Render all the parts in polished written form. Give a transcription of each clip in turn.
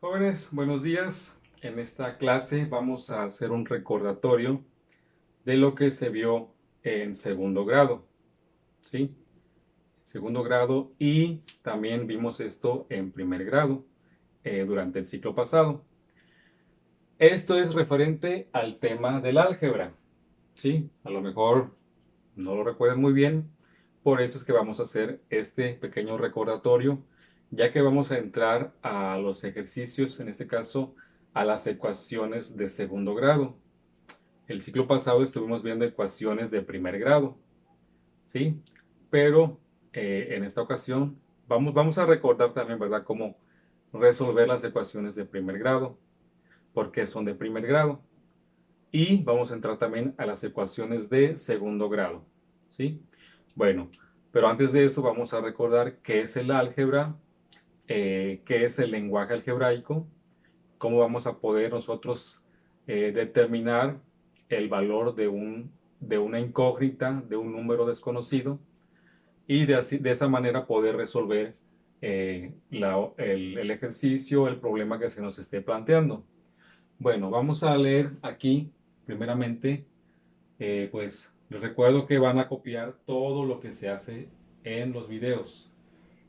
Jóvenes, buenos días. En esta clase vamos a hacer un recordatorio de lo que se vio en segundo grado, ¿sí? Segundo grado y también vimos esto en primer grado durante el ciclo pasado. Esto es referente al tema del álgebra, ¿sí? A lo mejor no lo recuerden muy bien, por eso es que vamos a hacer este pequeño recordatorio, ya que vamos a entrar a los ejercicios, en este caso a las ecuaciones de segundo grado. El ciclo pasado estuvimos viendo ecuaciones de primer grado, ¿sí? Pero en esta ocasión vamos a recordar también, ¿verdad?, cómo resolver las ecuaciones de primer grado, por qué son de primer grado. Y vamos a entrar también a las ecuaciones de segundo grado, ¿sí? Bueno, pero antes de eso vamos a recordar qué es el álgebra, qué es el lenguaje algebraico, cómo vamos a poder nosotros determinar el valor de una incógnita, de un número desconocido, y de esa manera poder resolver el ejercicio, el problema que se nos esté planteando. Bueno, vamos a leer aquí, primeramente, pues les recuerdo que van a copiar todo lo que se hace en los videos.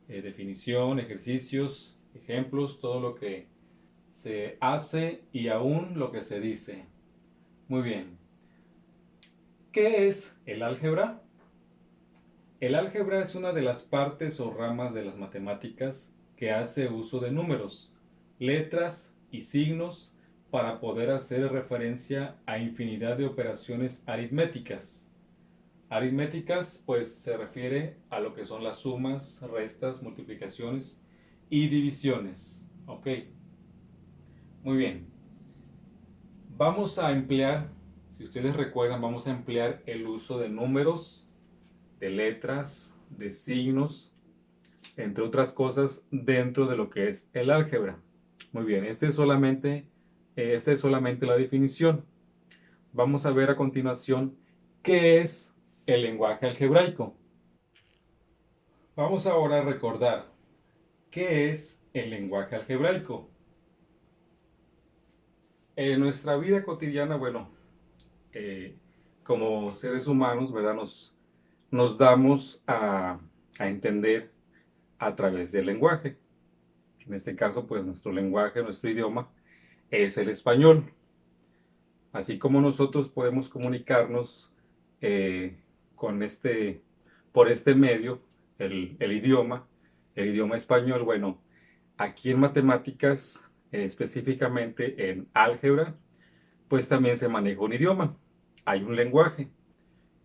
Definición, ejercicios, ejemplos, todo lo que se hace y aún lo que se dice. Muy bien. ¿Qué es el álgebra? El álgebra es una de las partes o ramas de las matemáticas que hace uso de números, letras y signos para poder hacer referencia a infinidad de operaciones aritméticas. Aritméticas, pues se refiere a lo que son las sumas, restas, multiplicaciones y divisiones. Ok, muy bien. Vamos a emplear, si ustedes recuerdan, vamos a emplear el uso de números, de letras, de signos, entre otras cosas, dentro de lo que es el álgebra. Muy bien, esta es solamente la definición. Vamos a ver a continuación qué es el lenguaje algebraico. Vamos ahora a recordar qué es el lenguaje algebraico. En nuestra vida cotidiana, bueno, eh, como seres humanos, ¿verdad? Nos damos a entender a través del lenguaje. En este caso, pues nuestro lenguaje, nuestro idioma es el español. Así como nosotros podemos comunicarnos eh, con por este medio, el idioma español, bueno, aquí en matemáticas, específicamente en álgebra, pues también se maneja un idioma. Hay un lenguaje,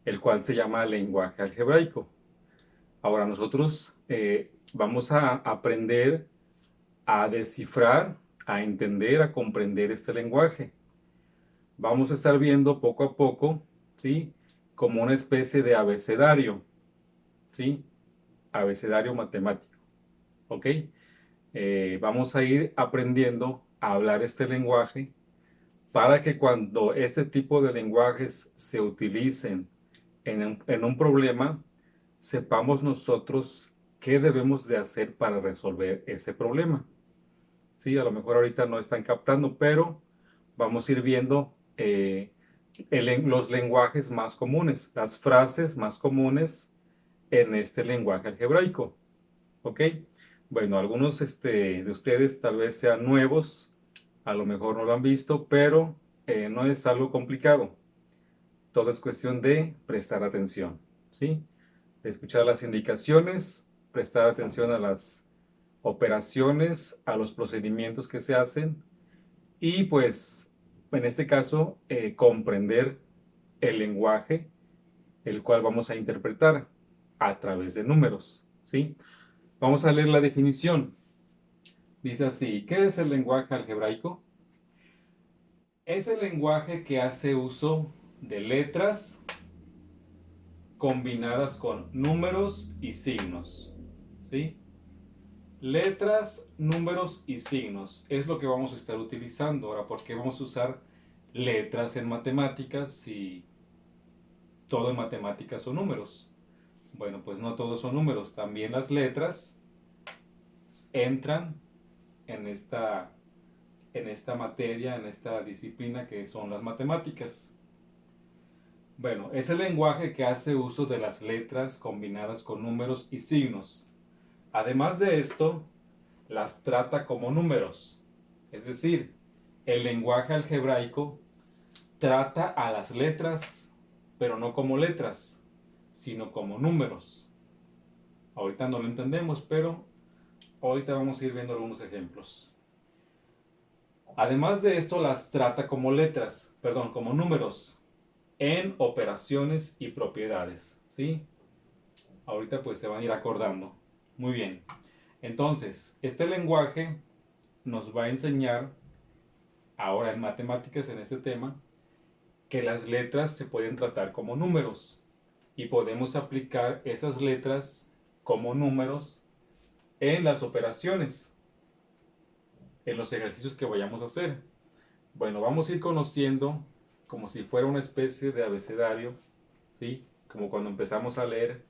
el cual se llama lenguaje algebraico. Ahora nosotros vamos a aprender a descifrar, a entender, a comprender este lenguaje. Vamos a estar viendo poco a poco, ¿sí? Como una especie de abecedario, ¿sí? Abecedario matemático, ¿ok? Vamos a ir aprendiendo a hablar este lenguaje para que cuando este tipo de lenguajes se utilicen en un problema, sepamos nosotros qué debemos de hacer para resolver ese problema. Sí, a lo mejor ahorita no están captando, pero vamos a ir viendo los lenguajes más comunes, las frases más comunes en este lenguaje algebraico. ¿Ok? Bueno, algunos de ustedes tal vez sean nuevos, a lo mejor no lo han visto, pero no es algo complicado. Todo es cuestión de prestar atención, ¿sí? De escuchar las indicaciones, prestar atención a las operaciones, a los procedimientos que se hacen y pues en este caso comprender el lenguaje el cual vamos a interpretar a través de números, ¿sí? Vamos a leer la definición. Dice así, ¿qué es el lenguaje algebraico? Es el lenguaje que hace uso de letras combinadas con números y signos, ¿sí? Letras, números y signos es lo que vamos a estar utilizando. Ahora, ¿por qué vamos a usar letras en matemáticas si todo en matemáticas son números? Bueno, pues no todos son números. También las letras entran en esta en esta materia, en esta disciplina que son las matemáticas. Bueno, es el lenguaje que hace uso de las letras combinadas con números y signos. Además de esto, las trata como números. Es decir, el lenguaje algebraico trata a las letras, pero no como letras, sino como números. Ahorita no lo entendemos, pero ahorita vamos a ir viendo algunos ejemplos. Además de esto, las trata como como números en operaciones y propiedades, ¿sí? Ahorita pues se van a ir acordando. Muy bien. Entonces, este lenguaje nos va a enseñar, ahora en matemáticas en este tema, que las letras se pueden tratar como números y podemos aplicar esas letras como números en las operaciones, en los ejercicios que vayamos a hacer. Bueno, vamos a ir conociendo como si fuera una especie de abecedario, ¿sí? Como cuando empezamos a leer,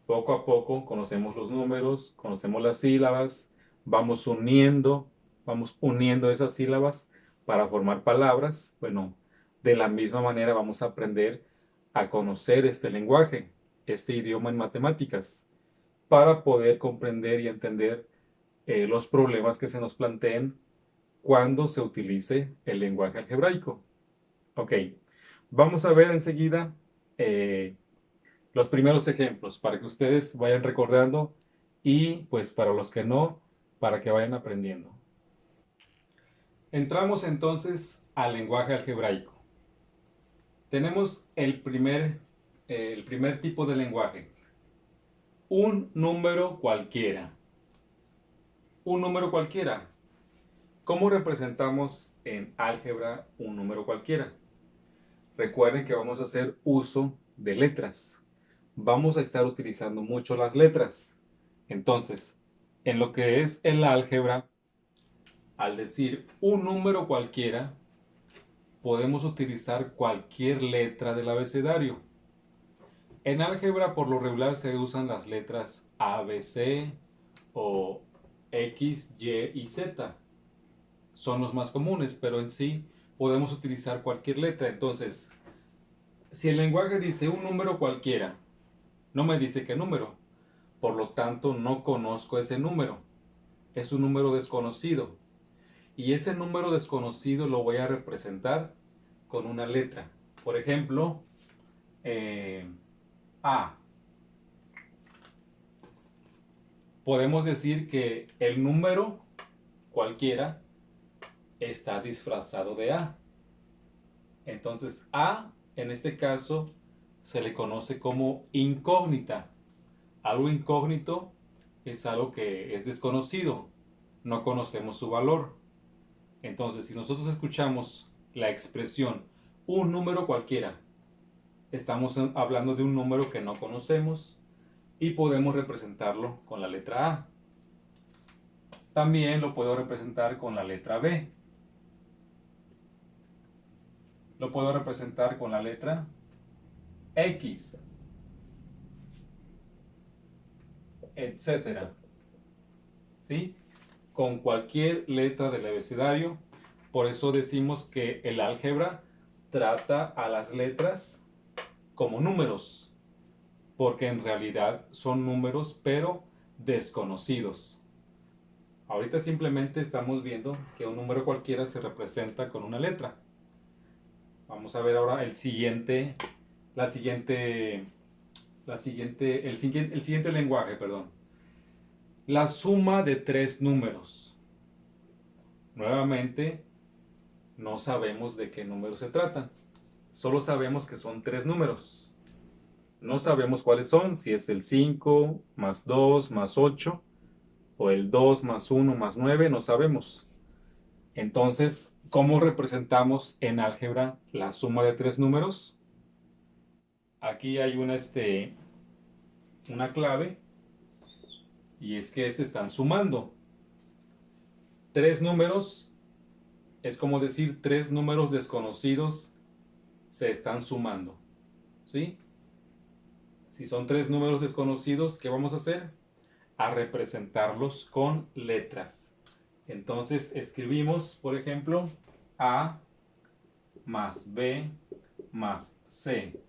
poco a poco conocemos los números, conocemos las sílabas, vamos uniendo esas sílabas para formar palabras. Bueno, de la misma manera vamos a aprender a conocer este lenguaje, este idioma en matemáticas, para poder comprender y entender los problemas que se nos planteen cuando se utilice el lenguaje algebraico. Ok, vamos a ver enseguida eh, los primeros ejemplos para que ustedes vayan recordando y pues para los que no, para que vayan aprendiendo. Entramos entonces al lenguaje algebraico. Tenemos el primer tipo de lenguaje, un número cualquiera. Un número cualquiera. ¿Cómo representamos en álgebra un número cualquiera? Recuerden que vamos a hacer uso de letras. Vamos a estar utilizando mucho las letras. Entonces, en lo que es el álgebra, al decir un número cualquiera, podemos utilizar cualquier letra del abecedario. En álgebra, por lo regular, se usan las letras A, B, C o X, Y y Z. Son los más comunes, pero en sí podemos utilizar cualquier letra. Entonces, si el lenguaje dice un número cualquiera, no me dice qué número. Por lo tanto, no conozco ese número. Es un número desconocido. Y ese número desconocido lo voy a representar con una letra. Por ejemplo, A. Podemos decir que el número cualquiera está disfrazado de A. Entonces, A, en este caso, se le conoce como incógnita. Algo incógnito es algo que es desconocido. No conocemos su valor. Entonces, si nosotros escuchamos la expresión un número cualquiera, estamos hablando de un número que no conocemos y podemos representarlo con la letra A. También lo puedo representar con la letra B. Lo puedo representar con la letra X, etcétera. ¿Sí? Con cualquier letra del abecedario. Por eso decimos que el álgebra trata a las letras como números, porque en realidad son números pero desconocidos. Ahorita simplemente estamos viendo que un número cualquiera se representa con una letra. Vamos a ver ahora el siguiente lenguaje, perdón. La suma de tres números. Nuevamente, no sabemos de qué números se tratan. Solo sabemos que son tres números. No sabemos cuáles son, si es el 5 más 2 más 8 o el 2 más 1 más 9, no sabemos. Entonces, ¿cómo representamos en álgebra la suma de tres números? Aquí hay una clave y es que se están sumando. Tres números es como decir tres números desconocidos se están sumando. ¿Sí? Si son tres números desconocidos, ¿qué vamos a hacer? A representarlos con letras. Entonces escribimos, por ejemplo, A más B más C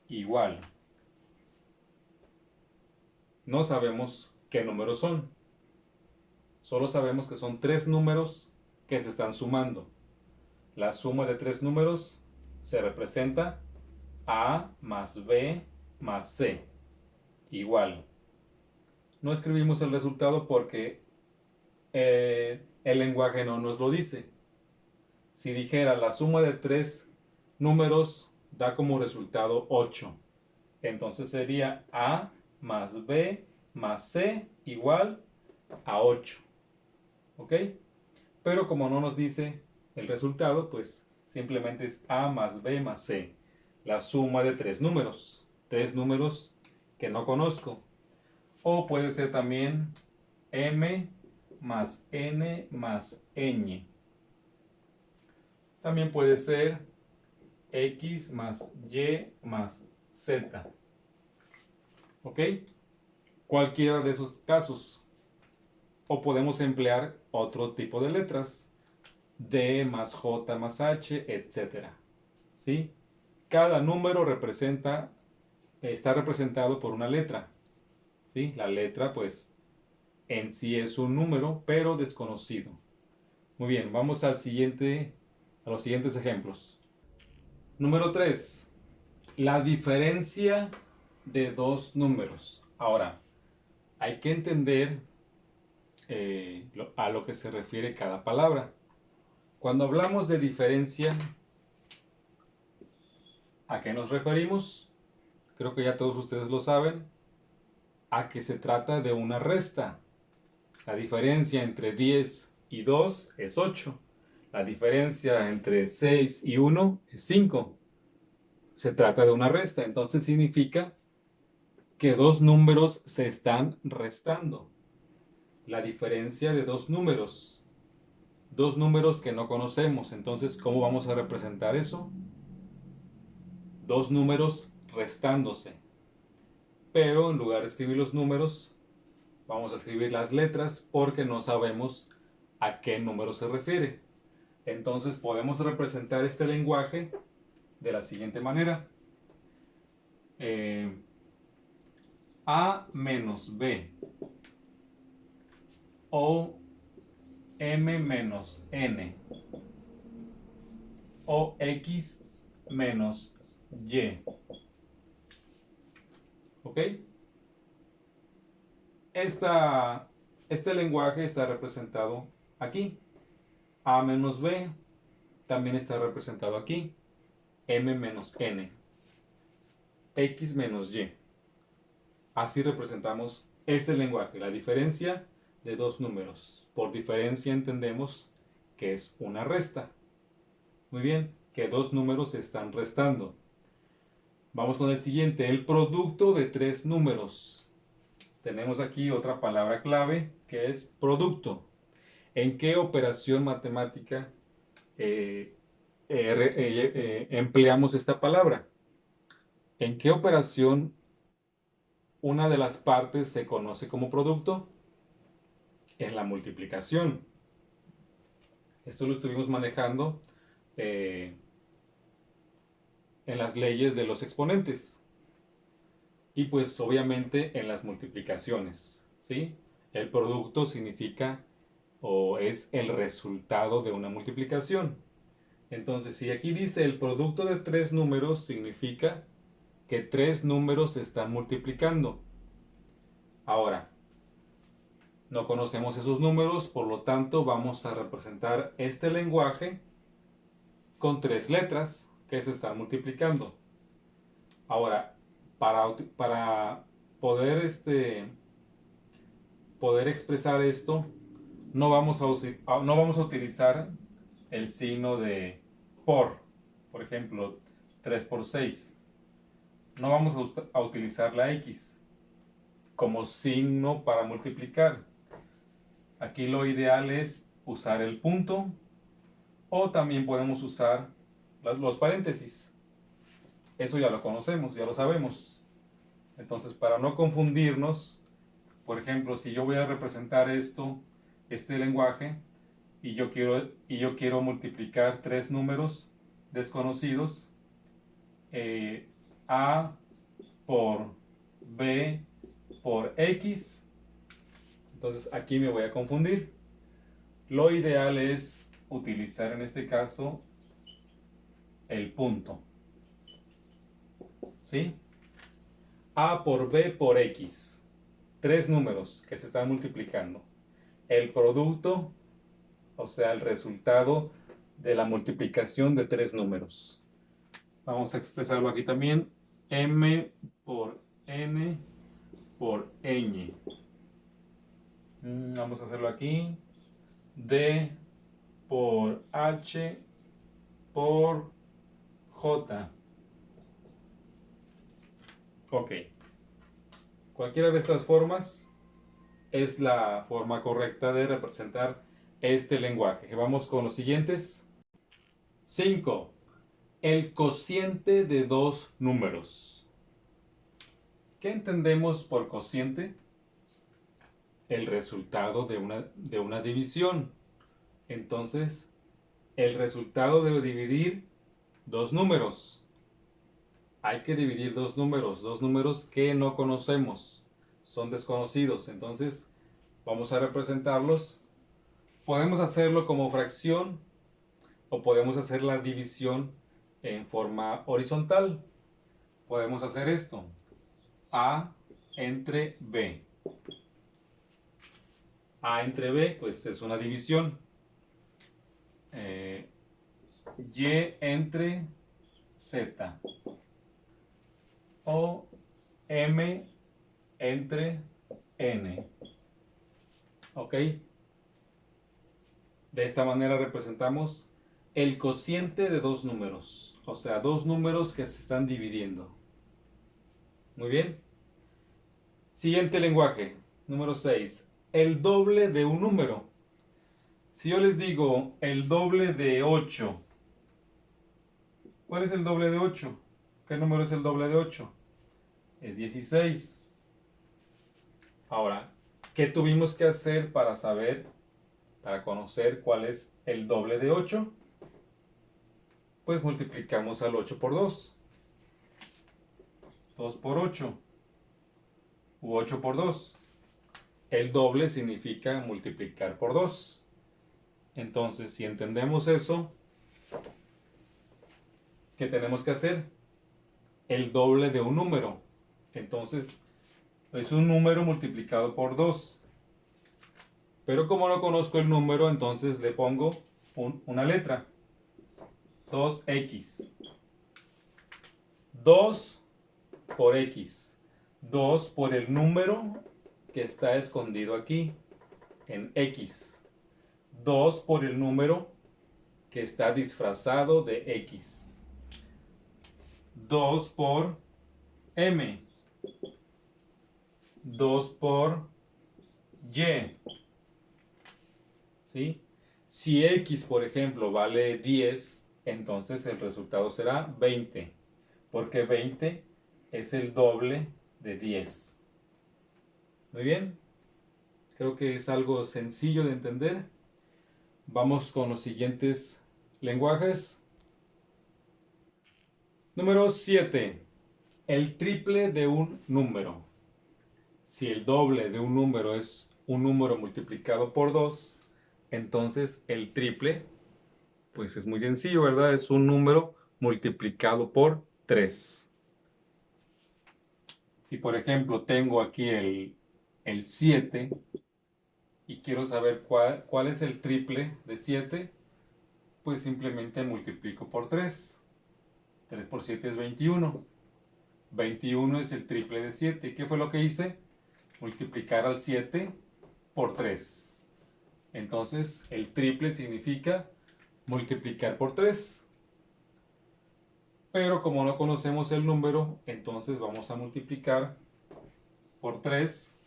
igual. No sabemos qué números son. Solo sabemos que son tres números que se están sumando. La suma de tres números se representa A más B más C igual. No escribimos el resultado porque el lenguaje no nos lo dice. Si dijera la suma de tres números da como resultado 8, entonces sería A más B más C igual a 8. ¿Ok? Pero como no nos dice el resultado, pues simplemente es A más B más C. La suma de tres números que no conozco. O puede ser también M más N más Ñ. También puede ser X más Y más Z. ¿Ok? Cualquiera de esos casos. O podemos emplear otro tipo de letras. D más J más H, etc. ¿Sí? Cada número está representado por una letra. ¿Sí? La letra, pues, en sí es un número, pero desconocido. Muy bien, vamos a los siguientes ejemplos. Número 3. La diferencia de dos números. Ahora, hay que entender a lo que se refiere cada palabra. Cuando hablamos de diferencia, ¿a qué nos referimos? Creo que ya todos ustedes lo saben. A que se trata de una resta. La diferencia entre 10 y 2 es 8. La diferencia entre 6 y 1 es 5. Se trata de una resta, entonces significa que dos números se están restando. La diferencia de dos números que no conocemos. Entonces, ¿cómo vamos a representar eso? Dos números restándose. Pero en lugar de escribir los números, vamos a escribir las letras porque no sabemos a qué número se refiere. Entonces podemos representar este lenguaje de la siguiente manera. A menos B o M menos N o X menos Y. ¿Ok? Este lenguaje está representado aquí. A menos B también está representado aquí. M menos N. X menos Y. Así representamos este lenguaje, la diferencia de dos números. Por diferencia entendemos que es una resta. Muy bien, que dos números se están restando. Vamos con el siguiente, el producto de tres números. Tenemos aquí otra palabra clave que es producto. ¿En qué operación matemática empleamos esta palabra? ¿En qué operación una de las partes se conoce como producto? En la multiplicación. Esto lo estuvimos manejando eh, en las leyes de los exponentes. Y pues obviamente en las multiplicaciones. ¿Sí? El producto significa o es el resultado de una multiplicación. Entonces, si aquí dice el producto de tres números, significa que tres números se están multiplicando. Ahora, no conocemos esos números, por lo tanto vamos a representar este lenguaje con tres letras que se están multiplicando. Ahora, para poder expresar esto, no vamos a utilizar el signo de por ejemplo, 3 por 6. No vamos a utilizar la X como signo para multiplicar. Aquí lo ideal es usar el punto o también podemos usar los paréntesis. Eso ya lo conocemos, ya lo sabemos. Entonces, para no confundirnos, por ejemplo, si yo voy a representar esto este lenguaje y yo quiero multiplicar tres números desconocidos, A por B por X. Entonces aquí me voy a confundir. Lo ideal es utilizar en este caso el punto. ¿Sí? A por B por X. Tres números que se están multiplicando. El producto, o sea, el resultado de la multiplicación de tres números. Vamos a expresarlo aquí también. M por N por Ñ. Vamos a hacerlo aquí. D por H por J. Ok. Cualquiera de estas formas es la forma correcta de representar este lenguaje. Vamos con los siguientes. 5. El cociente de dos números. ¿Qué entendemos por cociente? El resultado de una división. Entonces, el resultado de dividir dos números. Hay que dividir dos números que no conocemos, son desconocidos. Entonces, vamos a representarlos. Podemos hacerlo como fracción o podemos hacer la división en forma horizontal. Podemos hacer esto. A entre B. A entre B, pues es una división. Y entre Z. O M entre N. ¿Ok? De esta manera representamos el cociente de dos números. O sea, dos números que se están dividiendo. Muy bien. Siguiente lenguaje. Número 6. El doble de un número. Si yo les digo el doble de 8, ¿cuál es el doble de 8? ¿Qué número es el doble de 8? Es 16. Ahora, ¿qué tuvimos que hacer para saber, para conocer cuál es el doble de 8? Pues multiplicamos al 8 por 2. 2 por 8. U 8 por 2. El doble significa multiplicar por 2. Entonces, si entendemos eso, ¿qué tenemos que hacer? El doble de un número. Entonces, es un número multiplicado por 2. Pero como no conozco el número, entonces le pongo una letra. 2x. 2 por x. 2 por el número que está escondido aquí, en x. 2 por el número que está disfrazado de x. 2 por m. 2 por y. ¿Sí? Si x, por ejemplo, vale 10, entonces el resultado será 20, porque 20 es el doble de 10. Muy bien, creo que es algo sencillo de entender. Vamos con los siguientes lenguajes. Número 7. El triple de un número. Si el doble de un número es un número multiplicado por 2, entonces el triple, pues es muy sencillo, ¿verdad? Es un número multiplicado por 3. Si por ejemplo tengo aquí el 7 y quiero saber cuál es el triple de 7, pues simplemente multiplico por 3. 3 por 7 es 21. 21 es el triple de 7. ¿Qué fue lo que hice? Multiplicar al 7 por 3. Entonces, el triple significa multiplicar por 3. Pero como no conocemos el número, entonces vamos a multiplicar por 3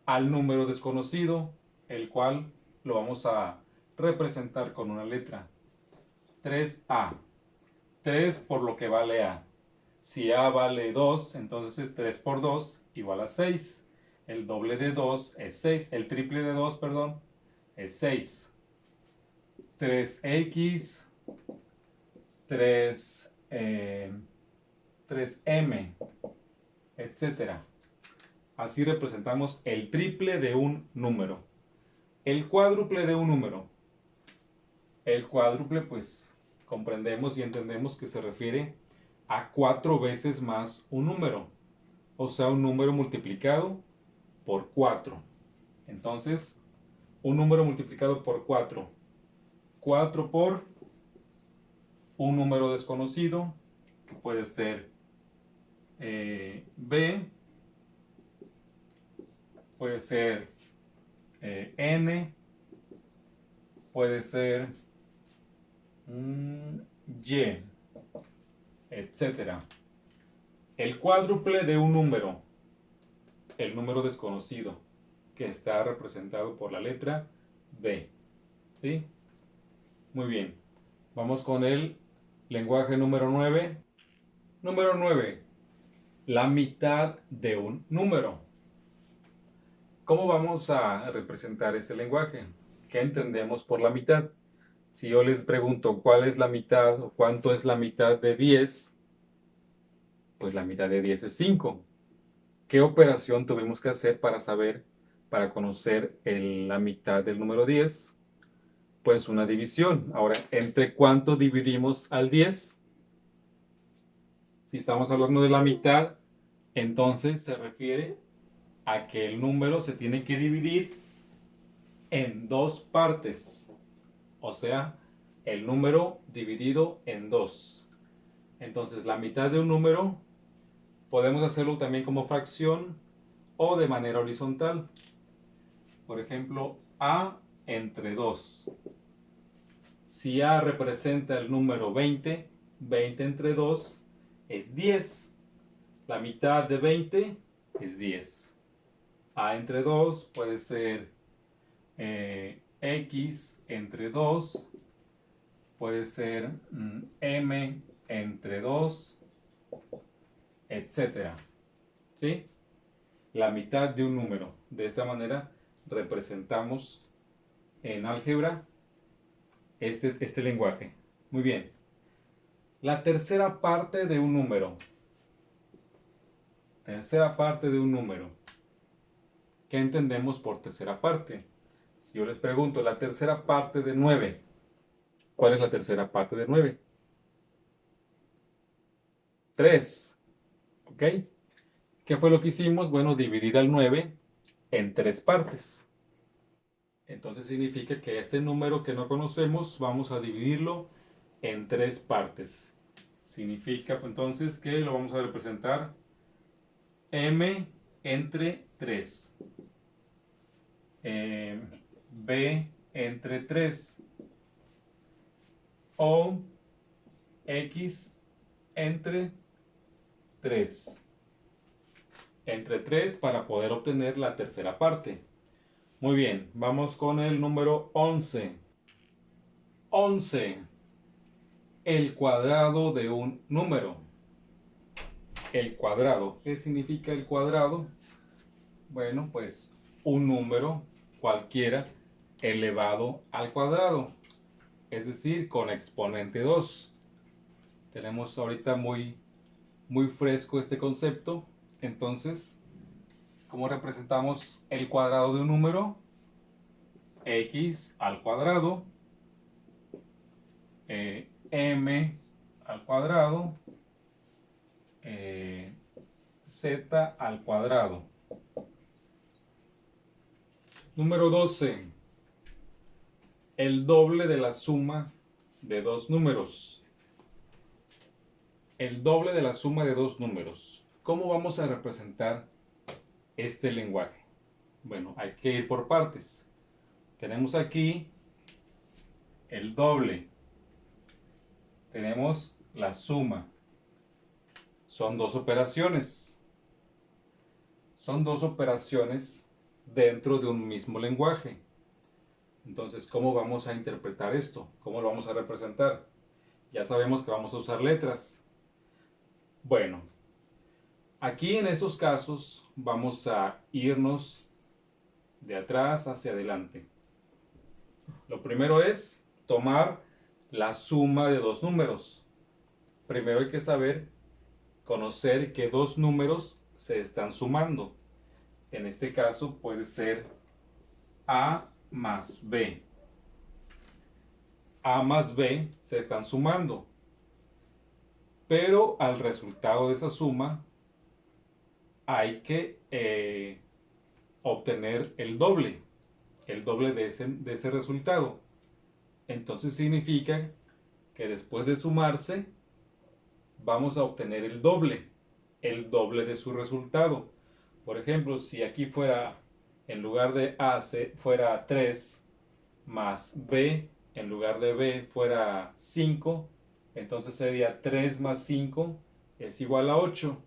al número desconocido, el cual lo vamos a representar con una letra. 3A. 3 por lo que vale A. Si A vale 2, entonces 3 por 2 igual a 6. El doble de 2 es 6. El triple de 2, perdón, es 6. 3x, 3m, etcétera. Así representamos el triple de un número. El cuádruple de un número. El cuádruple, pues, comprendemos y entendemos que se refiere a 4 veces más un número. O sea, un número multiplicado por 4. Entonces, un número multiplicado por 4. 4 por un número desconocido, que puede ser b, puede ser n, puede ser y, etcétera. El cuádruple de un número, el número desconocido, que está representado por la letra b. ¿Sí? Muy bien. Vamos con el lenguaje número 9. Número 9. La mitad de un número. ¿Cómo vamos a representar este lenguaje? ¿Qué entendemos por la mitad? Si yo les pregunto cuál es la mitad o cuánto es la mitad de 10, pues la mitad de 10 es 5. ¿Qué operación tuvimos que hacer para saber, para conocer la mitad del número 10? Pues una división. Ahora, ¿entre cuánto dividimos al 10? Si estamos hablando de la mitad, entonces se refiere a que el número se tiene que dividir en 2 partes. O sea, el número dividido en 2. Entonces, la mitad de un número podemos hacerlo también como fracción o de manera horizontal. Por ejemplo, a entre 2. Si a representa el número 20, 20 entre 2 es 10. La mitad de 20 es 10. A entre 2 puede ser x entre 2, puede ser m entre 2, etcétera. ¿Sí? La mitad de un número. De esta manera representamos en álgebra este lenguaje. Muy bien. La tercera parte de un número. Tercera parte de un número. ¿Qué entendemos por tercera parte? Si yo les pregunto la tercera parte de 9, ¿cuál es la tercera parte de 9? 3. ¿Ok? ¿Qué fue lo que hicimos? Bueno, dividir al 9 en 3 partes. Entonces significa que este número que no conocemos vamos a dividirlo en 3 partes. Significa entonces que lo vamos a representar m entre 3. B entre 3 o x entre 3. Entre 3 para poder obtener la tercera parte. Muy bien, vamos con el número 11. 11. El cuadrado de un número. El cuadrado. ¿Qué significa el cuadrado? Bueno, pues un número cualquiera elevado al cuadrado. Es decir, con exponente 2. Tenemos ahorita muy fresco este concepto. Entonces, ¿cómo representamos el cuadrado de un número? X al cuadrado, m al cuadrado, z al cuadrado. Número 12. El doble de la suma de dos números. El doble de la suma de dos números. ¿Cómo vamos a representar este lenguaje? Bueno, hay que ir por partes. Tenemos aquí el doble. Tenemos la suma. Son dos operaciones. Son dos operaciones dentro de un mismo lenguaje. Entonces, ¿cómo vamos a interpretar esto? ¿Cómo lo vamos a representar? Ya sabemos que vamos a usar letras. Bueno, aquí en estos casos vamos a irnos de atrás hacia adelante. Lo primero es tomar la suma de dos números. Primero hay que saber, conocer que dos números se están sumando. En este caso puede ser A más B. A más B se están sumando, pero al resultado de esa suma hay que obtener el doble de ese resultado. Entonces significa que después de sumarse vamos a obtener el doble de su resultado. Por ejemplo, si aquí fuera, en lugar de A fuera 3 más B, en lugar de B fuera 5, entonces sería 3 más 5 es igual a 8.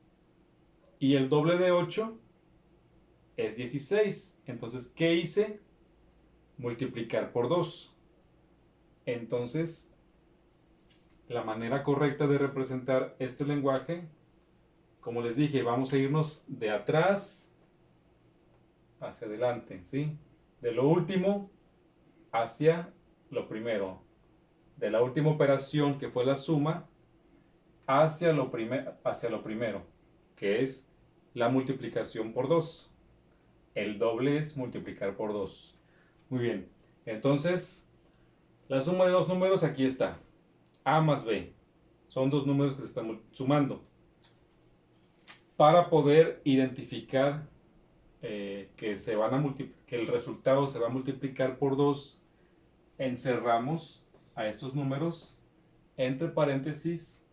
Y el doble de 8 es 16. Entonces, ¿qué hice? Multiplicar por 2. Entonces, la manera correcta de representar este lenguaje, como les dije, vamos a irnos de atrás hacia adelante, ¿sí? De lo último hacia lo primero. De la última operación, que fue la suma, hacia lo primero, que es la multiplicación por 2. El doble es multiplicar por 2. Muy bien. Entonces, la suma de dos números aquí está. A más B. Son dos números que se están sumando. Para poder identificar que el resultado se va a multiplicar por 2, encerramos a estos números entre paréntesis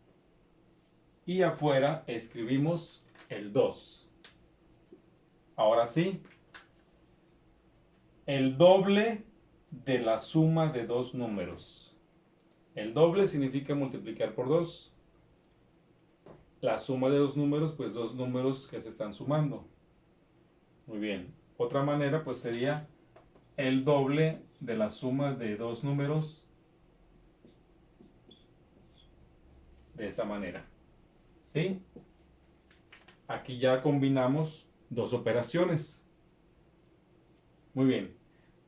y afuera escribimos el 2. Ahora sí, el doble de la suma de dos números. El doble significa multiplicar por 2. La suma de dos números, pues dos números que se están sumando. Muy bien. Otra manera, pues sería el doble de la suma de dos números de esta manera. ¿Sí? Aquí ya combinamos dos operaciones. Muy bien.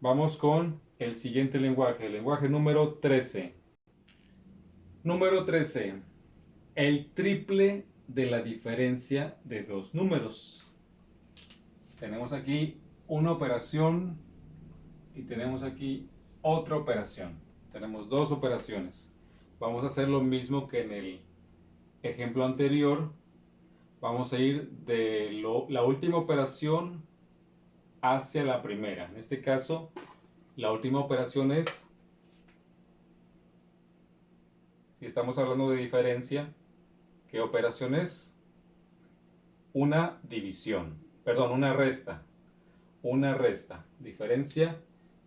Vamos con el siguiente lenguaje, el lenguaje número 13. Número 13. El triple de la diferencia de dos números. Tenemos aquí una operación y tenemos aquí otra operación. Tenemos dos operaciones. Vamos a hacer lo mismo que en el ejemplo anterior. Vamos a ir de la última operación hacia la primera. En este caso, la última operación es, si estamos hablando de diferencia, ¿qué operación es? Una división. Perdón, una resta. Una resta. Diferencia,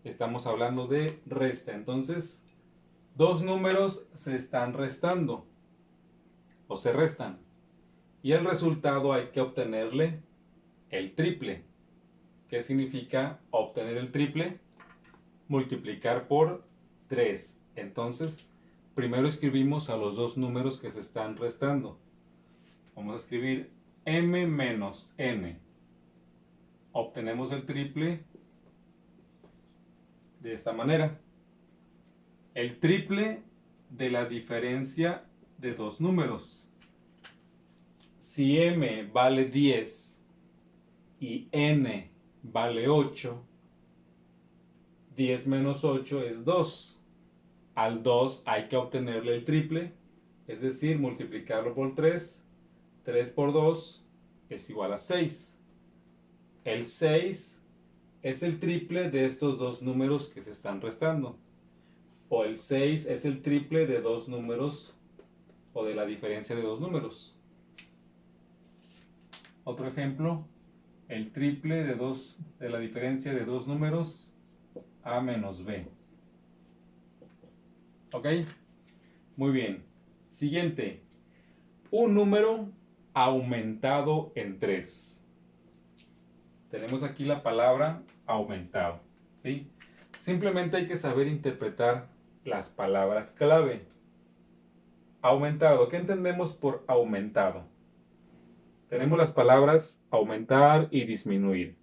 estamos hablando de resta. Entonces, dos números se están restando o se restan. Y el resultado hay que obtenerle el triple. ¿Qué significa obtener el triple? Multiplicar por 3. Entonces, primero escribimos a los dos números que se están restando. Vamos a escribir m menos n. Obtenemos el triple de esta manera. El triple de la diferencia de dos números. Si m vale 10 y n vale 8, 10 menos 8 es 2. Al 2 hay que obtenerle el triple, es decir, multiplicarlo por 3. 3 por 2 es igual a 6. El 6 es el triple de estos dos números que se están restando. O el 6 es el triple de dos números o de la diferencia de dos números. Otro ejemplo, el triple de la diferencia de dos números, a menos b. ¿Ok? Muy bien. Siguiente. Un número aumentado en 3. Tenemos aquí la palabra aumentado, ¿sí? Simplemente hay que saber interpretar las palabras clave. Aumentado. ¿Qué entendemos por aumentado? Tenemos las palabras aumentar y disminuir.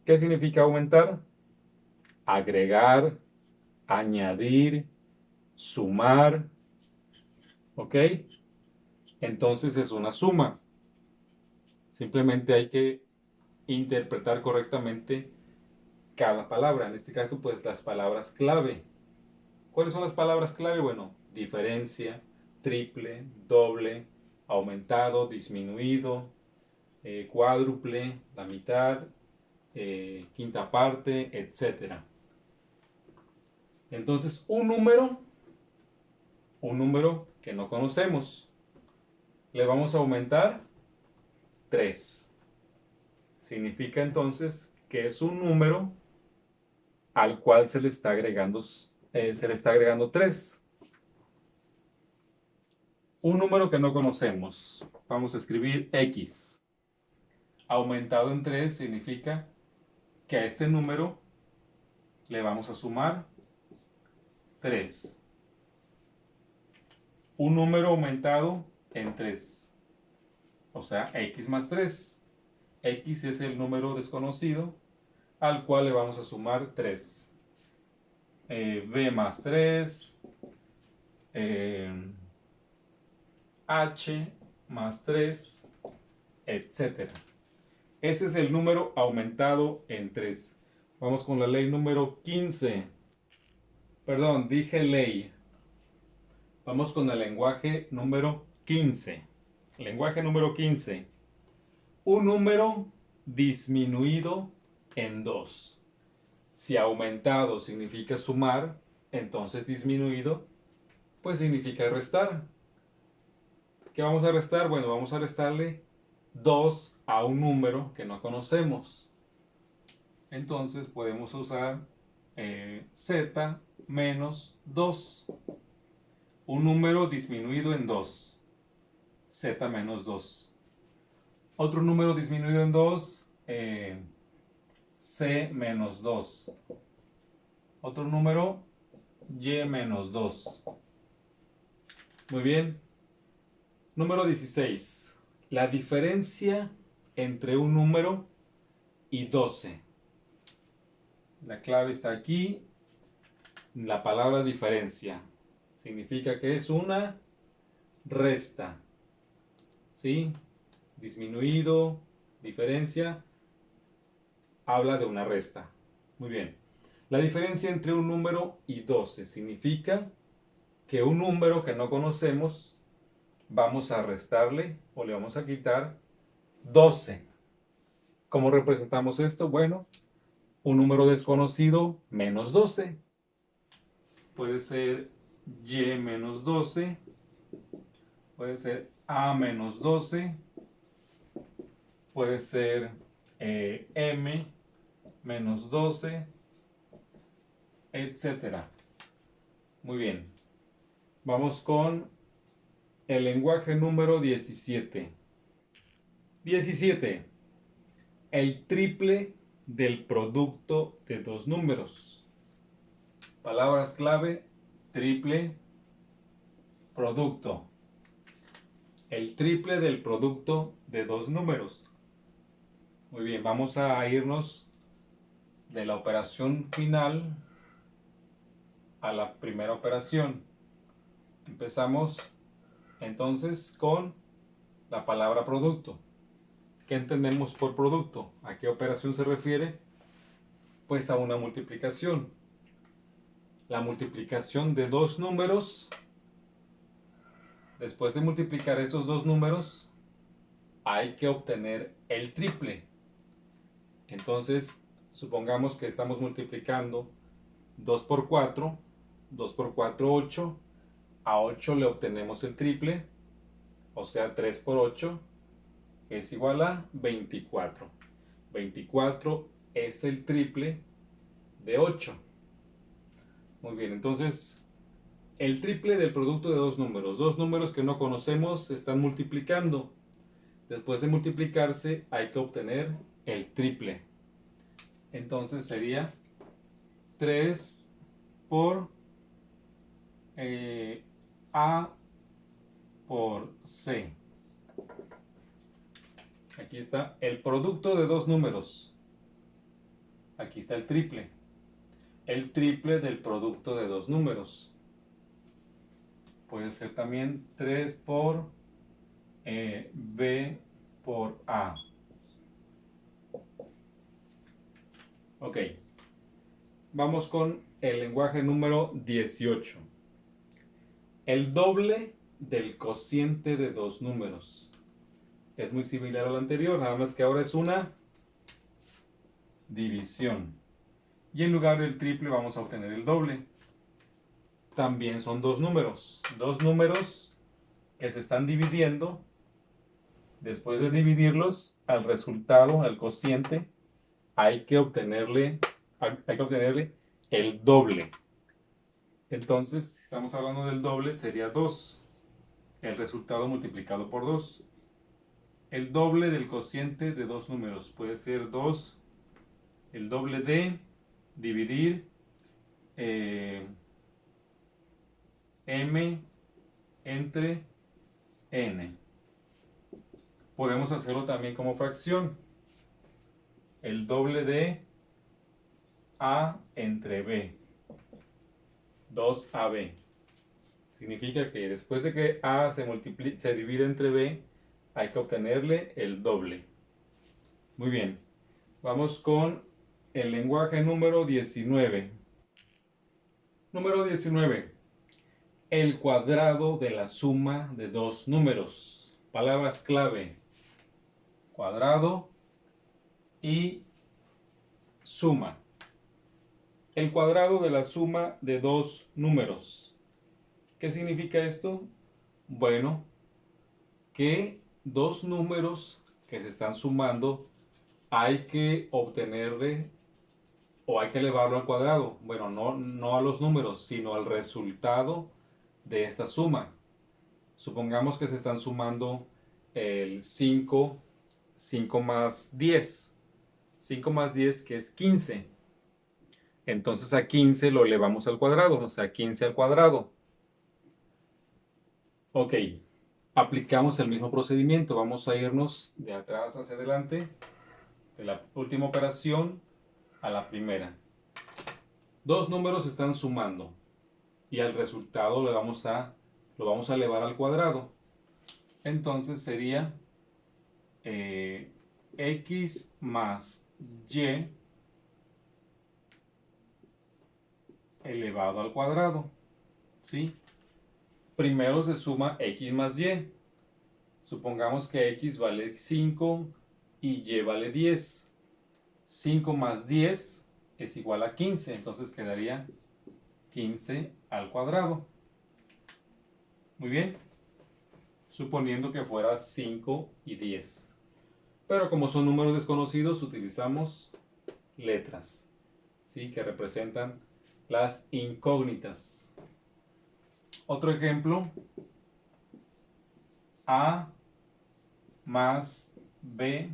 ¿Qué significa aumentar? Agregar, añadir, sumar, ¿ok? Entonces es una suma. Simplemente hay que interpretar correctamente cada palabra. En este caso, pues las palabras clave. ¿Cuáles son las palabras clave? Bueno, diferencia, triple, doble, aumentado, disminuido, cuádruple, la mitad, quinta parte, etcétera. Entonces, un número que no conocemos, le vamos a aumentar 3. Significa entonces que es un número al cual se le está agregando 3. Un número que no conocemos, vamos a escribir X. Aumentado en 3 significa que a este número le vamos a sumar 3. Un número aumentado en 3, o sea, X más 3. X es el número desconocido al cual le vamos a sumar 3. B más 3, H más 3, etc. Ese es el número aumentado en 3. Vamos con la ley número 15. Perdón, dije ley. Vamos con el lenguaje número 15. Lenguaje número 15. Un número disminuido en 2. Si aumentado significa sumar, entonces disminuido, pues significa restar. ¿Qué vamos a restar? Bueno, vamos a restarle 2 a un número que no conocemos. Entonces podemos usar z menos 2. Un número disminuido en 2. Z menos 2. Otro número disminuido en 2. C menos 2. Otro número Y menos 2. Muy bien. Número 16. La diferencia entre un número y 12. La clave está aquí. La palabra diferencia significa que es una resta. ¿Sí? Disminuido, diferencia, habla de una resta. Muy bien. La diferencia entre un número y 12 significa que un número que no conocemos vamos a restarle o le vamos a quitar 12. ¿Cómo representamos esto? Bueno, un número desconocido menos 12. Puede ser Y menos 12. Puede ser A menos 12. Puede ser M menos 12, etcétera. Muy bien. Vamos con el lenguaje número 17. 17. El triple del producto de dos números. Palabras clave: triple, producto. El triple del producto de dos números. Muy bien, vamos a irnos de la operación final a la primera operación. Empezamos entonces con la palabra producto. ¿Qué entendemos por producto? ¿A qué operación se refiere? Pues a una multiplicación. La multiplicación de dos números. Después de multiplicar estos dos números, hay que obtener el triple. Entonces, supongamos que estamos multiplicando 2 por 4. 2 por 4, 8. A 8 le obtenemos el triple, o sea, 3 por 8 es igual a 24. 24 es el triple de 8. Muy bien, entonces el triple del producto de dos números que no conocemos se están multiplicando. Después de multiplicarse hay que obtener el triple. Entonces sería 3 por A por C. Aquí está el producto de dos números. Aquí está el triple. el triple del producto de dos números. Puede ser también 3 por B por A. Ok. Vamos con el lenguaje número 18. El doble del cociente de dos números. Es muy similar al anterior, nada más que ahora es una división. Y en lugar del triple vamos a obtener el doble. También son dos números que se están dividiendo. Después de dividirlos, al resultado, al cociente, hay que obtenerle el doble. Entonces, si estamos hablando del doble, sería 2. El resultado multiplicado por 2. El doble del cociente de dos números puede ser 2, el doble de dividir m entre n. Podemos hacerlo también como fracción. El doble de a entre b. 2ab. Significa que después de que a se divide entre b, hay que obtenerle el doble. Muy bien. Vamos con el lenguaje número 19. Número 19. El cuadrado de la suma de dos números. Palabras clave. Cuadrado y suma. El cuadrado de la suma de dos números. ¿Qué significa esto? Bueno, que dos números que se están sumando hay que obtenerle o hay que elevarlo al cuadrado. Bueno, no a los números, sino al resultado de esta suma. Supongamos que se están sumando el 5 más 10. 5 más 10 que es 15. Entonces a 15 lo elevamos al cuadrado, o sea, 15 al cuadrado. Ok, aplicamos el mismo procedimiento. Vamos a irnos de atrás hacia adelante, de la última operación a la primera. Dos números se están sumando y al resultado lo vamos a elevar al cuadrado. Entonces sería x más y elevado al cuadrado. ¿Sí? Primero se suma x más y. Supongamos que x vale 5 y y vale 10. 5 más 10 es igual a 15, entonces quedaría 15 al cuadrado. Muy bien, suponiendo que fuera 5 y 10. Pero como son números desconocidos, utilizamos letras, ¿sí? Que representan las incógnitas. Otro ejemplo, a más b,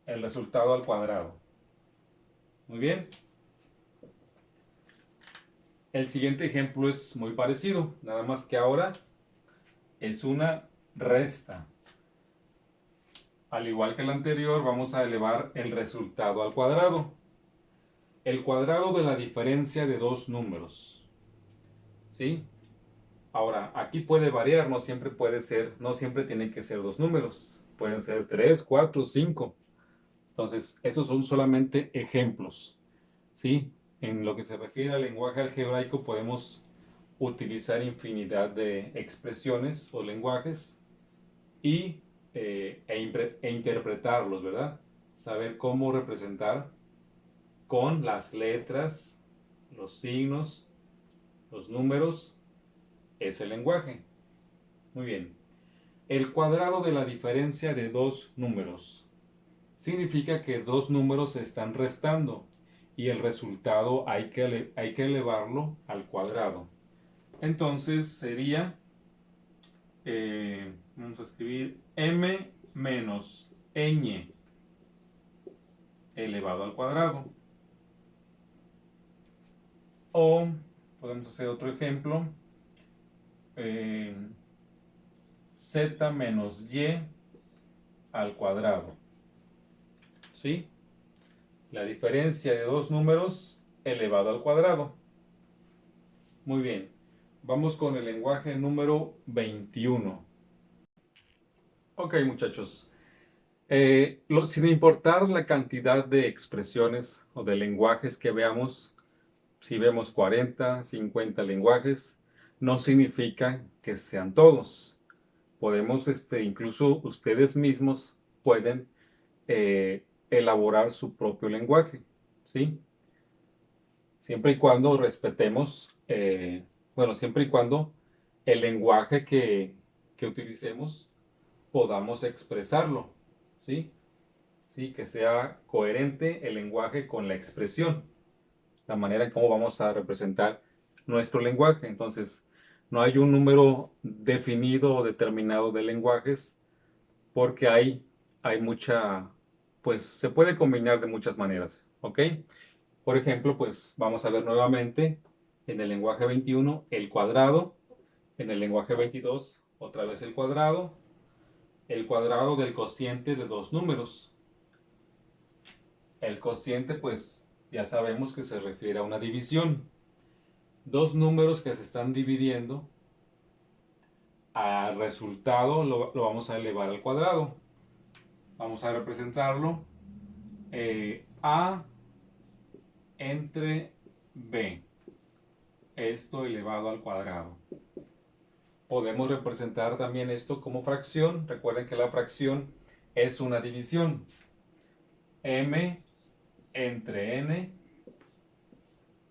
el resultado al cuadrado. Muy bien. El siguiente ejemplo es muy parecido, nada más que ahora es una resta. Al igual que el anterior, vamos a elevar el resultado al cuadrado. El cuadrado de la diferencia de dos números. ¿Sí? Ahora, aquí puede variar, no siempre tienen que ser dos números. Pueden ser 3, 4, 5. Entonces, esos son solamente ejemplos. ¿Sí? En lo que se refiere al lenguaje algebraico, podemos utilizar infinidad de expresiones o lenguajes y, interpretarlos, ¿verdad? Saber cómo representar con las letras, los signos, los números, ese lenguaje. Muy bien. El cuadrado de la diferencia de dos números significa que dos números se están restando y el resultado hay que elevarlo al cuadrado. Entonces sería, vamos a escribir m menos ñ elevado al cuadrado. O podemos hacer otro ejemplo, z menos y al cuadrado. ¿Sí? La diferencia de dos números elevado al cuadrado. Muy bien. Vamos con el lenguaje número 21. Ok, muchachos. Sin importar la cantidad de expresiones o de lenguajes que veamos, si vemos 40, 50 lenguajes, no significa que sean todos. Podemos, incluso ustedes mismos pueden elaborar su propio lenguaje, ¿sí? Siempre y cuando respetemos, bueno, siempre y cuando el lenguaje que utilicemos podamos expresarlo, ¿sí? Sí, que sea coherente el lenguaje con la expresión, la manera en cómo vamos a representar nuestro lenguaje. Entonces, no hay un número definido o determinado de lenguajes porque hay mucha, pues se puede combinar de muchas maneras, ¿ok? Por ejemplo, pues vamos a ver nuevamente en el lenguaje 21 el cuadrado, en el lenguaje 22 otra vez el cuadrado del cociente de dos números. El cociente, pues ya sabemos que se refiere a una división. Dos números que se están dividiendo, al resultado lo vamos a elevar al cuadrado. Vamos a representarlo A entre B. Esto elevado al cuadrado. Podemos representar también esto como fracción. Recuerden que la fracción es una división. M entre N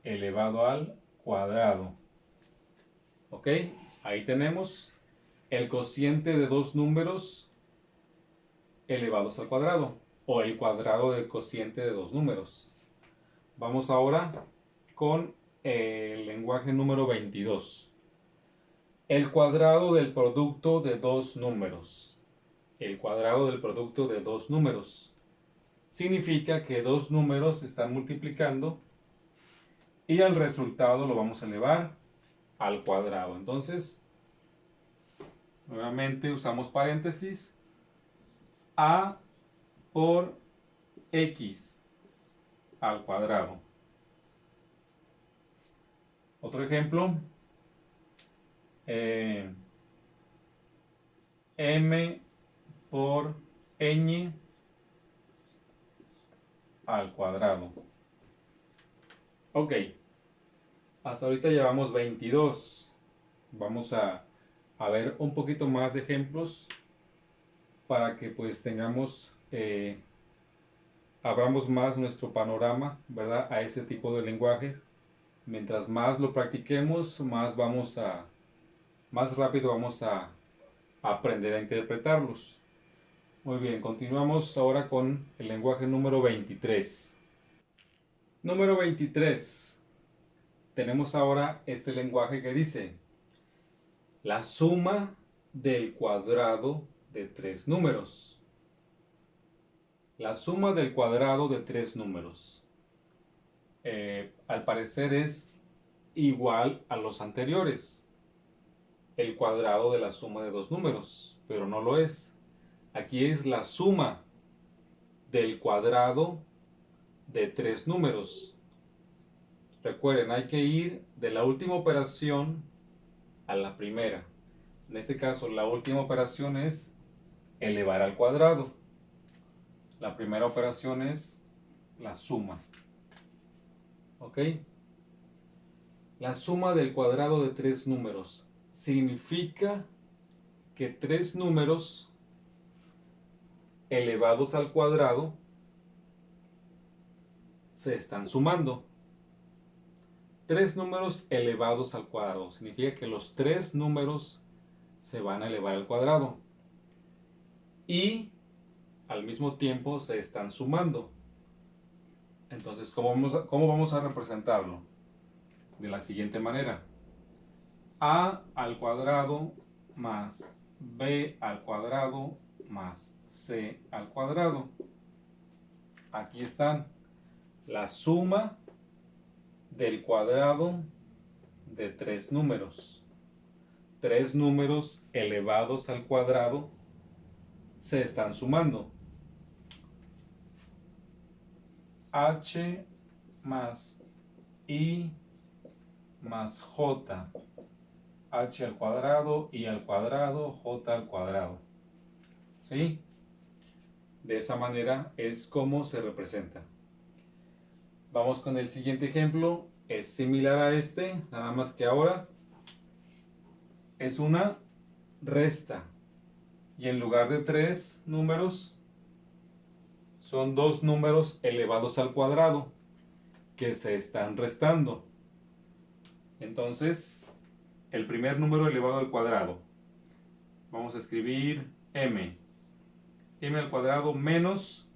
elevado al cuadrado. ¿Ok? Ahí tenemos el cociente de dos números elevados al cuadrado, o el cuadrado del cociente de dos números. Vamos ahora con el lenguaje número 22. El cuadrado del producto de dos números. El cuadrado del producto de dos números. Significa que dos números se están multiplicando y el resultado lo vamos a elevar al cuadrado. Entonces, nuevamente usamos paréntesis. A por X al cuadrado. Otro ejemplo. M por Ñ al cuadrado. Ok. Hasta ahorita llevamos 22. Vamos a ver un poquito más de ejemplos para que pues tengamos, abramos más nuestro panorama, ¿verdad? A ese tipo de lenguajes. Mientras más lo practiquemos, más rápido vamos a aprender a interpretarlos. Muy bien, continuamos ahora con el lenguaje número 23. Número 23. Tenemos ahora este lenguaje que dice la suma del cuadrado de tres números. La suma del cuadrado de tres números. Al parecer es igual a los anteriores. El cuadrado de la suma de dos números, pero no lo es. Aquí es la suma del cuadrado de tres números. Recuerden, hay que ir de la última operación a la primera. En este caso, la última operación es elevar al cuadrado. La primera operación es la suma. ¿Ok? La suma del cuadrado de tres números significa que tres números elevados al cuadrado se están sumando. Tres números elevados al cuadrado significa que los tres números se van a elevar al cuadrado y al mismo tiempo se están sumando. Entonces, cómo vamos a representarlo? De la siguiente manera. A al cuadrado más B al cuadrado más C al cuadrado. Aquí están la suma del cuadrado de tres números. Tres números elevados al cuadrado se están sumando. h más i más j, h al cuadrado, i al cuadrado, j al cuadrado. ¿Sí? De esa manera es como se representa. Vamos con el siguiente ejemplo. Es similar a este, nada más que ahora es una resta. Y en lugar de 3 números, son 2 números elevados al cuadrado que se están restando. Entonces, el primer número elevado al cuadrado, vamos a escribir m. M al cuadrado menos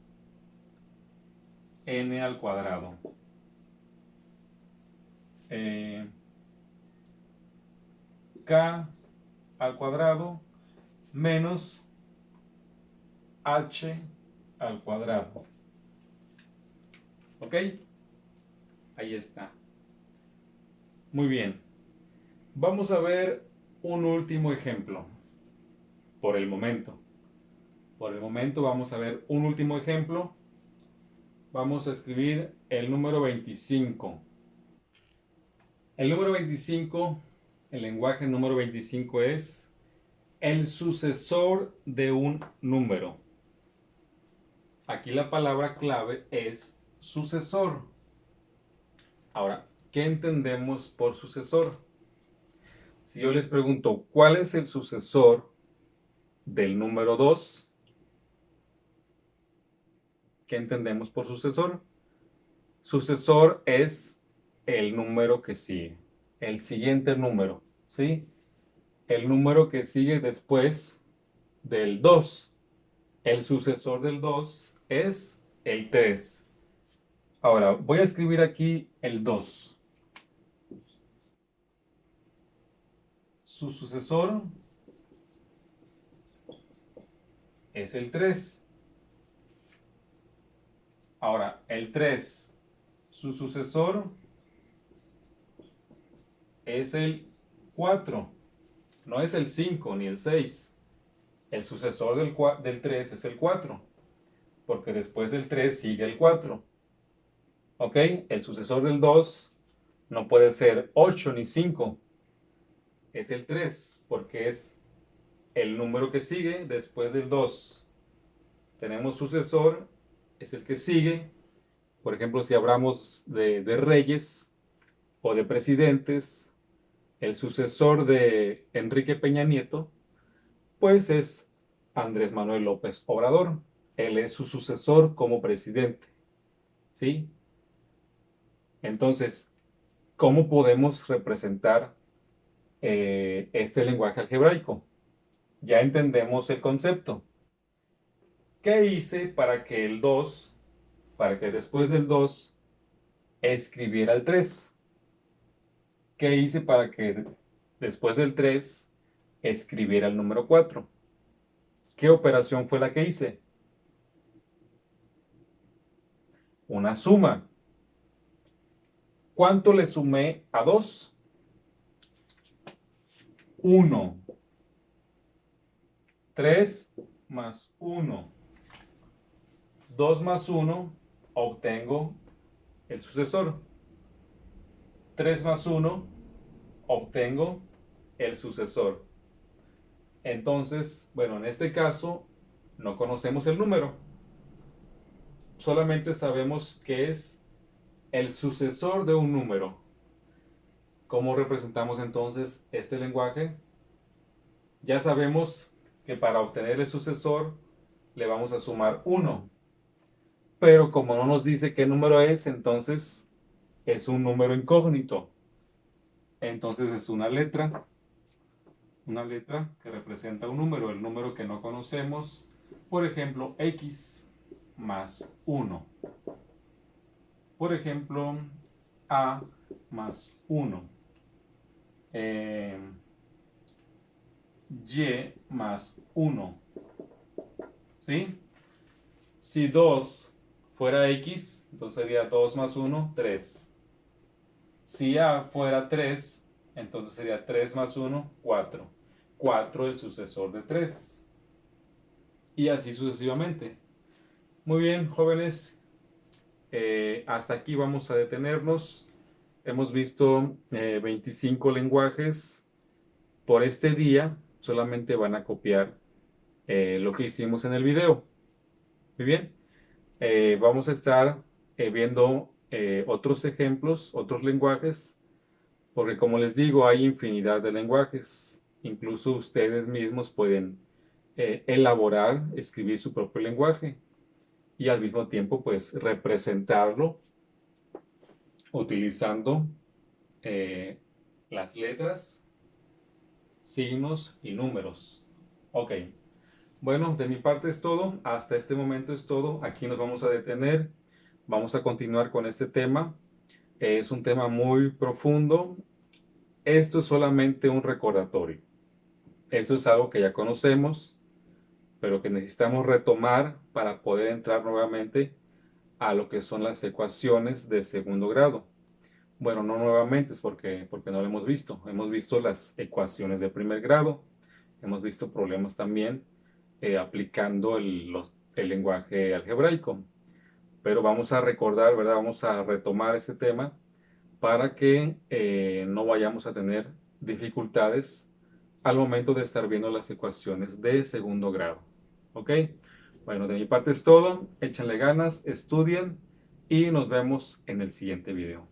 n al cuadrado. K al cuadrado menos h al cuadrado. ¿Ok? Ahí está. Muy bien. Vamos a ver un último ejemplo. Por el momento. Por el momento vamos a ver un último ejemplo. Vamos a escribir el número 25. El número 25, el lenguaje número 25 es el sucesor de un número. Aquí la palabra clave es sucesor. Ahora, ¿qué entendemos por sucesor? Si yo les pregunto, ¿cuál es el sucesor del número 2? ¿Qué entendemos por sucesor? Sucesor es el número que sigue, el siguiente número, ¿sí? El número que sigue después del 2. El sucesor del 2 es el 3. Ahora, voy a escribir aquí el 2. Su sucesor es el 3. Ahora, el 3, su sucesor es el 4. No es el 5 ni el 6. El sucesor del 3 es el 4. Porque después del 3 sigue el 4. ¿Ok? El sucesor del 2 no puede ser 8 ni 5. Es el 3 porque es el número que sigue después del 2. Tenemos sucesor, es el que sigue. Por ejemplo, si hablamos de reyes o de presidentes, el sucesor de Enrique Peña Nieto, pues es Andrés Manuel López Obrador. Él es su sucesor como presidente. ¿Sí? Entonces, ¿cómo podemos representar este lenguaje algebraico? Ya entendemos el concepto. ¿Qué hice para que el 2, para que después del 2 escribiera el 3? ¿Qué hice para que después del 3 escribiera el número 4? ¿Qué operación fue la que hice? Una suma. ¿Cuánto le sumé a 2? 1. 3 más 1. 2 más 1, obtengo el sucesor. 3 más 1, obtengo el sucesor. Entonces, bueno, en este caso no conocemos el número. Solamente sabemos que es el sucesor de un número. ¿Cómo representamos entonces este lenguaje? Ya sabemos que para obtener el sucesor le vamos a sumar 1. Pero como no nos dice qué número es, entonces es un número incógnito. Entonces es una letra que representa un número, el número que no conocemos. Por ejemplo, x más 1. Por ejemplo, a más 1. Y más 1. ¿Sí? Si 2 fuera x, entonces sería 2 más 1, 3. Si a fuera 3, entonces sería 3 más 1, 4. 4 el sucesor de 3. Y así sucesivamente. Muy bien, jóvenes. Hasta aquí vamos a detenernos. Hemos visto 25 lenguajes. Por este día solamente van a copiar lo que hicimos en el video. Muy bien. Vamos a estar viendo otros ejemplos, otros lenguajes, porque como les digo, hay infinidad de lenguajes. Incluso ustedes mismos pueden elaborar, escribir su propio lenguaje y al mismo tiempo pues representarlo utilizando las letras, signos y números. Ok, bueno, de mi parte es todo. Hasta este momento es todo. Aquí nos vamos a detener. Vamos a continuar con este tema. Es un tema muy profundo. Esto es solamente un recordatorio. Esto es algo que ya conocemos, pero que necesitamos retomar para poder entrar nuevamente a lo que son las ecuaciones de segundo grado. Bueno, no nuevamente, es porque no lo hemos visto. Hemos visto las ecuaciones de primer grado. Hemos visto problemas también aplicando el lenguaje algebraico. Pero vamos a recordar, ¿verdad? Vamos a retomar ese tema para que no vayamos a tener dificultades al momento de estar viendo las ecuaciones de segundo grado. ¿Ok? Bueno, de mi parte es todo. Échenle ganas, estudien y nos vemos en el siguiente video.